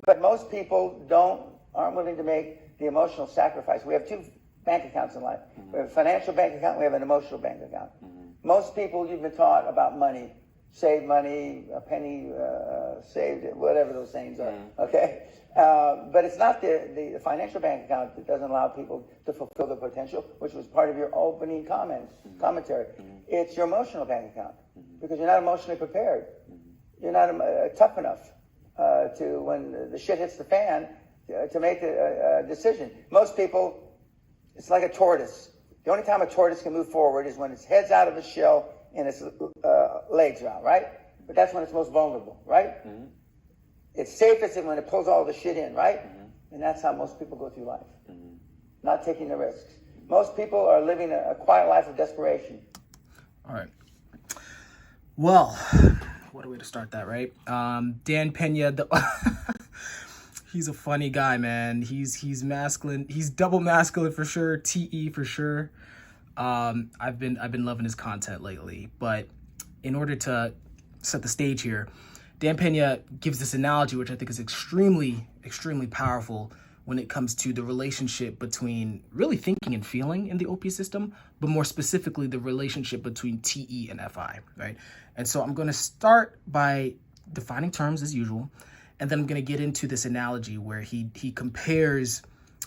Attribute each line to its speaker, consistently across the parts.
Speaker 1: But most people aren't willing to make the emotional sacrifice. We have two bank accounts in life. We have a financial bank account, we have an emotional bank account. Most people, you've been taught about money, save money, a penny saved, whatever those sayings are, okay? But it's not the financial bank account that doesn't allow people to fulfill their potential, which was part of your opening commentary. It's your emotional bank account, because you're not emotionally prepared. You're not tough enough to, when the shit hits the fan, to make a decision. Most people, it's like a tortoise. The only time a tortoise can move forward is when its head's out of the shell and its legs are out, right? But that's when it's most vulnerable, right? It's safest when it pulls all the shit in, right? And that's how most people go through life, not taking the risks. Most people are living a quiet life of desperation.
Speaker 2: All right. Well, what a way to start that, right? Dan Pena, he's a funny guy, man. He's masculine. He's double masculine for sure. TE for sure. I've been loving his content lately. But in order to set the stage here, Dan Pena gives this analogy, which I think is extremely, extremely powerful when it comes to the relationship between really thinking and feeling in the OP system, but more specifically, the relationship between TE and FI, right? And so I'm going to start by defining terms as usual, and then I'm going to get into this analogy where he compares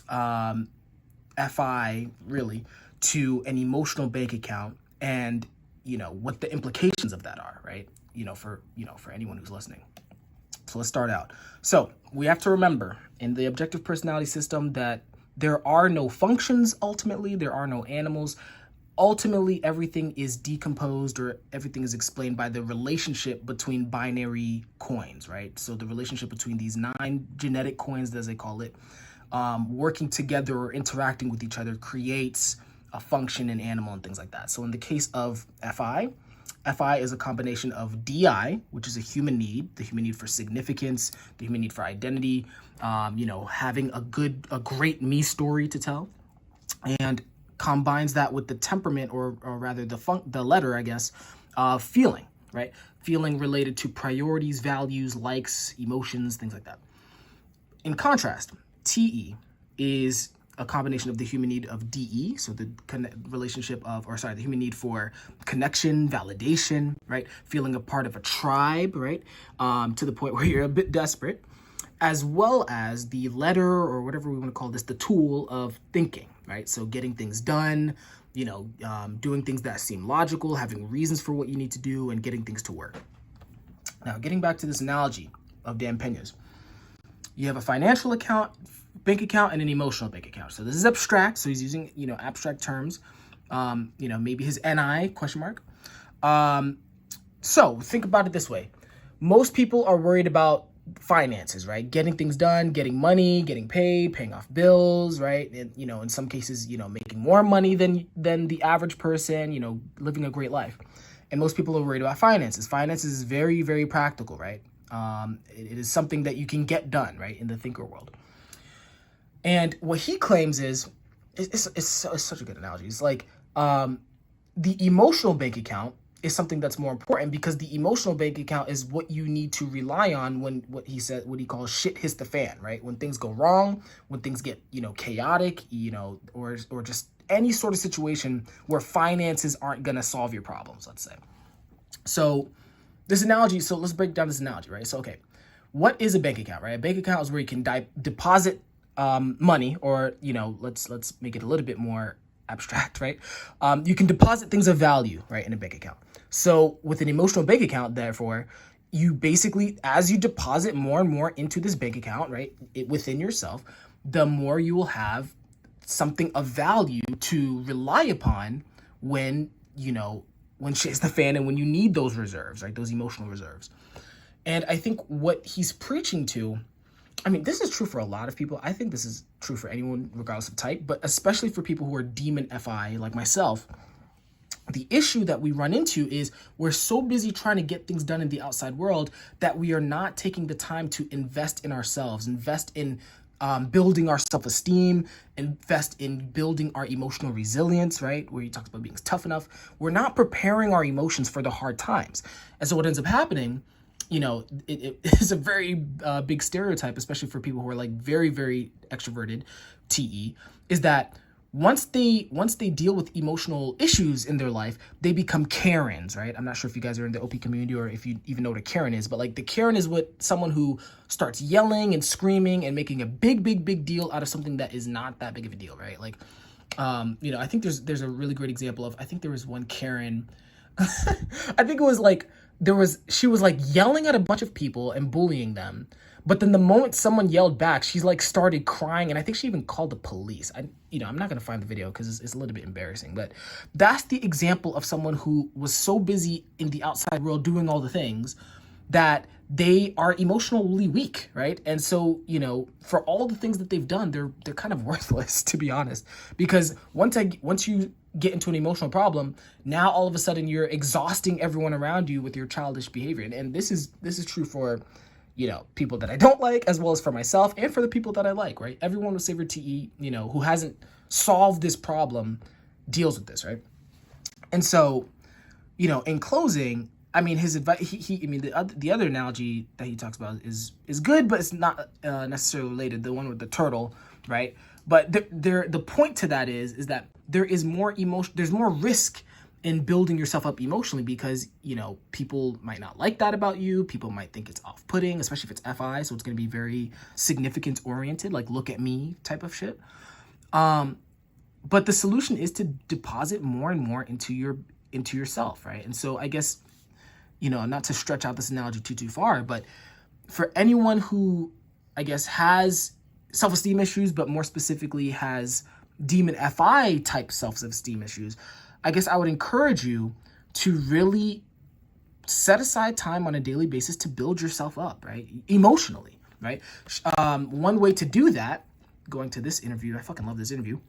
Speaker 2: FI really to an emotional bank account, and what the implications of that are, right? For anyone who's listening. So let's start out. So we have to remember in the objective personality system that there are no functions. Ultimately, there are no animals. Ultimately, everything is decomposed, or everything is explained by the relationship between binary coins, right? So the relationship between these 9 genetic coins, as they call it, working together or interacting with each other creates a function, an animal, and things like that. So in the case of FI is a combination of DI, which is a human need, the human need for significance, the human need for identity, having a great me story to tell, and combines that with the temperament, or rather the letter, I guess, feeling, right? Feeling related to priorities, values, likes, emotions, things like that. In contrast, TE is a combination of the human need of DE, so the the human need for connection, validation, right? Feeling a part of a tribe, right? To the point where you're a bit desperate, as well as the letter, or whatever we want to call this, the tool of thinking, right? So getting things done, doing things that seem logical, having reasons for what you need to do, and getting things to work. Now, getting back to this analogy of Dan Pena's, you have a financial bank account and an emotional bank account. So this is abstract. So he's using, abstract terms, maybe his NI ? So think about it this way. Most people are worried about finances, right? Getting things done, getting money, getting paid, paying off bills, right? And, in some cases, making more money than the average person, living a great life. And most people are worried about finances. Finances is very, very practical, right? It is something that you can get done, right? In the thinker world. And what he claims is, it's such a good analogy. It's like the emotional bank account is something that's more important, because the emotional bank account is what you need to rely on when what he calls shit hits the fan, right? When things go wrong, when things get, chaotic, or just any sort of situation where finances aren't going to solve your problems, let's say. So this analogy, so let's break down this analogy, right? So, okay, what is a bank account, right? A bank account is where you can deposit money, or, let's make it a little bit more abstract, right? You can deposit things of value, right, in a bank account. So with an emotional bank account, therefore, you basically, as you deposit more and more into this bank account, right, within yourself, the more you will have something of value to rely upon when shit hits the fan, and when you need those reserves, right, those emotional reserves. And I think what he's preaching to, this is true for a lot of people. I think this is true for anyone, regardless of type, but especially for people who are demon FI like myself. The issue that we run into is we're so busy trying to get things done in the outside world that we are not taking the time to invest in ourselves, invest in building our self-esteem, invest in building our emotional resilience, right? Where he talks about being tough enough. We're not preparing our emotions for the hard times. And so what ends up happening you know, it is a very big stereotype, especially for people who are like very, very extroverted, TE, is that once they deal with emotional issues in their life, they become Karens, right? I'm not sure if you guys are in the OP community or if you even know what a Karen is, but like the Karen is someone who starts yelling and screaming and making a big deal out of something that is not that big of a deal, right? Like, you know, I think there's a really great example of, I think there was one Karen, I think it was like, she was like yelling at a bunch of people and bullying them. But then the moment someone yelled back, she's like started crying. And I think she even called the police. You know, I'm not going to find the video because it's a little bit embarrassing. But that's the example of someone who was so busy in the outside world doing all the things that they are emotionally weak, right? And so, you know, for all the things that they've done, they're kind of worthless, to be honest. Because once you get into an emotional problem, now all of a sudden you're exhausting everyone around you with your childish behavior. And this is true for, you know, people that I don't like, as well as for myself and for the people that I like, right? Everyone with Saver TE, you know, who hasn't solved this problem deals with this, right? And so, you know, in closing, I mean, his advice, the other analogy that he talks about is good, but it's not necessarily related. The one with the turtle, right? But the point to that is that there is more emotion, there's more risk in building yourself up emotionally because, you know, people might not like that about you. People might think it's off-putting, especially if it's FI. So it's going to be very significance oriented, like look at me type of shit. But the solution is to deposit more and more into yourself, right? And so I guess, you know, not to stretch out this analogy too far, but for anyone who, I guess, has self-esteem issues, but more specifically has demon FI type self-esteem issues, I guess I would encourage you to really set aside time on a daily basis to build yourself up, right? Emotionally, right? One way to do that, going to this interview, I fucking love this interview.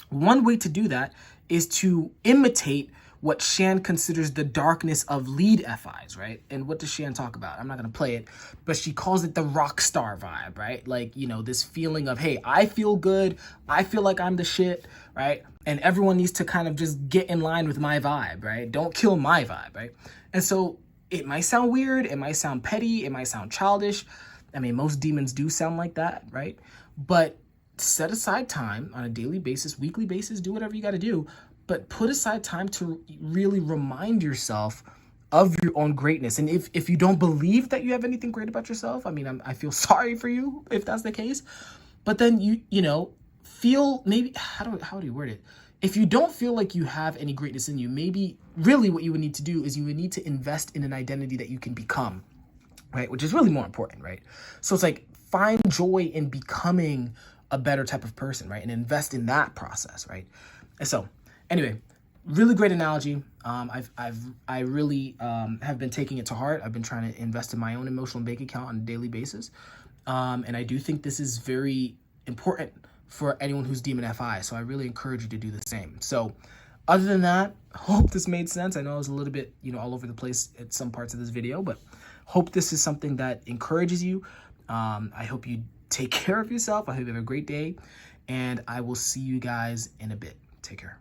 Speaker 2: One way to do that is to imitate what Shan considers the darkness of lead FIs, right? And what does Shan talk about? I'm not going to play it, but she calls it the rock star vibe, right? Like, you know, this feeling of, hey, I feel good. I feel like I'm the shit, right? And everyone needs to kind of just get in line with my vibe, right? Don't kill my vibe, right? And so it might sound weird. It might sound petty. It might sound childish. I mean, most demons do sound like that, right? But set aside time on a daily basis, weekly basis, do whatever you got to do. But put aside time to really remind yourself of your own greatness. And if you don't believe that you have anything great about yourself, I mean, I feel sorry for you if that's the case. But then you know, feel maybe, how do you word it? If you don't feel like you have any greatness in you, maybe really what you would need to do is you would need to invest in an identity that you can become, right? Which is really more important, right? So it's like, find joy in becoming a better type of person, right? And invest in that process, right? And so, anyway, really great analogy. I really have been taking it to heart. I've been trying to invest in my own emotional bank account on a daily basis. And I do think this is very important for anyone who's demon FI. So I really encourage you to do the same. So other than that, hope this made sense. I know I was a little bit, you know, all over the place at some parts of this video, but hope this is something that encourages you. I hope you take care of yourself. I hope you have a great day, and I will see you guys in a bit. Take care.